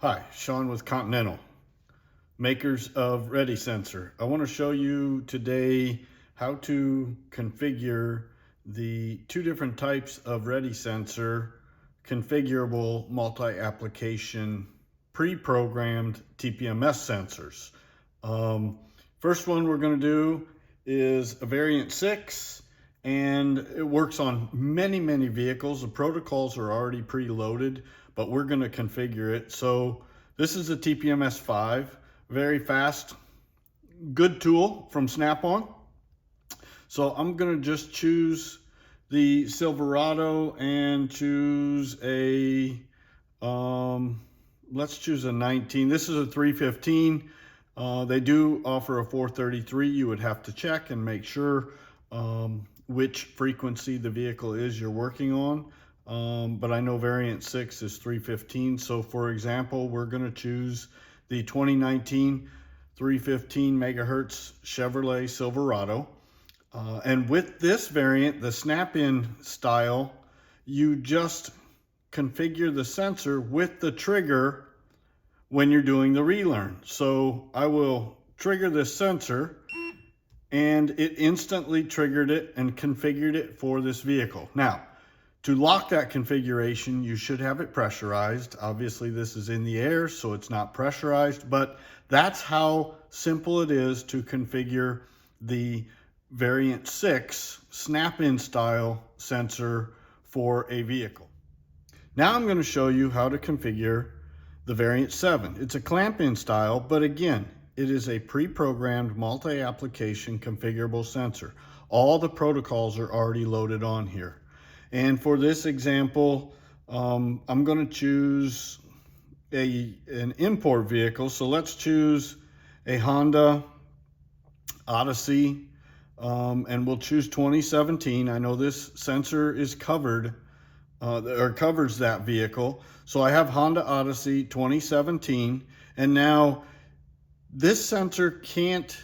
Hi, Sean with Continental, makers of REDI sensor. I want to show you today how to configure the two different types of REDI sensor configurable multi-application pre-programmed TPMS sensors. First one we're going to do is a variant 6, and it works on many vehicles. The protocols are already preloaded, but we're going to configure it. So this is a TPMS5, very fast, good tool from Snap-on. So I'm going to just choose the Silverado and choose a, let's choose a 19. This is a 315. They do offer a 433. You would have to check and make sure which frequency the vehicle is you're working on. But I know variant 6 is 315. So for example, we're going to choose the 2019 315 megahertz Chevrolet Silverado. And with this variant, the snap-in style, you just configure the sensor with the trigger when you're doing the relearn. So I will trigger this sensor, and it instantly triggered it and configured it for this vehicle. Now, to lock that configuration, you should have it pressurized. Obviously, this is in the air, so it's not pressurized, but that's how simple it is to configure the variant 6 snap-in style sensor for a vehicle. Now I'm going to show you how to configure the variant 7. It's a clamp-in style, but again, it is a pre-programmed multi-application configurable sensor. All the protocols are already loaded on here. And for this example, I'm going to choose an import vehicle. So let's choose a Honda Odyssey, and we'll choose 2017. I know this sensor is covered or covers that vehicle. So I have Honda Odyssey 2017, and now this sensor can't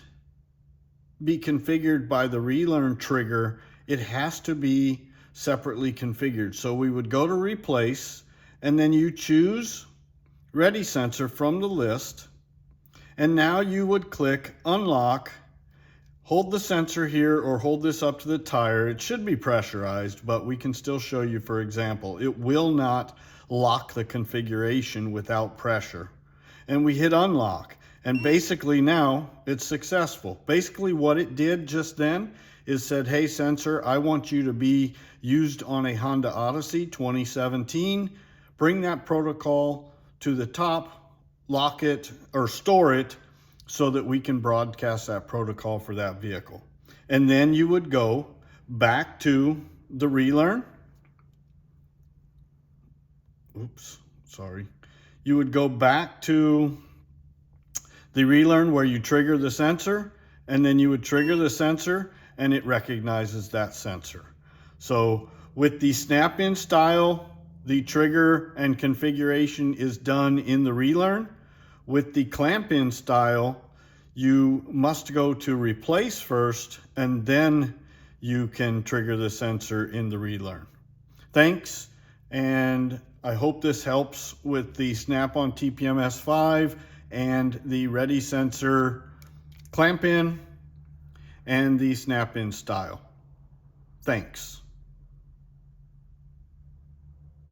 be configured by the relearn trigger. It has to be separately configured. So we would go to replace, and then you choose REDI sensor from the list, and now you would click unlock. Hold the sensor here or hold this up to the tire. It should be pressurized, but we can still show you, for example, it will not lock the configuration without pressure. And we hit unlock, and basically now it's successful. Basically what it did just then is said, hey sensor, I want you to be used on a Honda Odyssey 2017. Bring that protocol to the top, lock it or store it so that we can broadcast that protocol for that vehicle. And then you would go back to the relearn. Oops, sorry. You would go back to the relearn where you trigger the sensor, and then you would trigger the sensor and it recognizes that sensor. So with the snap-in style, the trigger and configuration is done in the relearn. With the clamp-in style, you must go to replace first, and then you can trigger the sensor in the relearn. Thanks, and I hope this helps with the Snap-on TPMS5 and the REDI sensor clamp-in and the snap-in style. Thanks.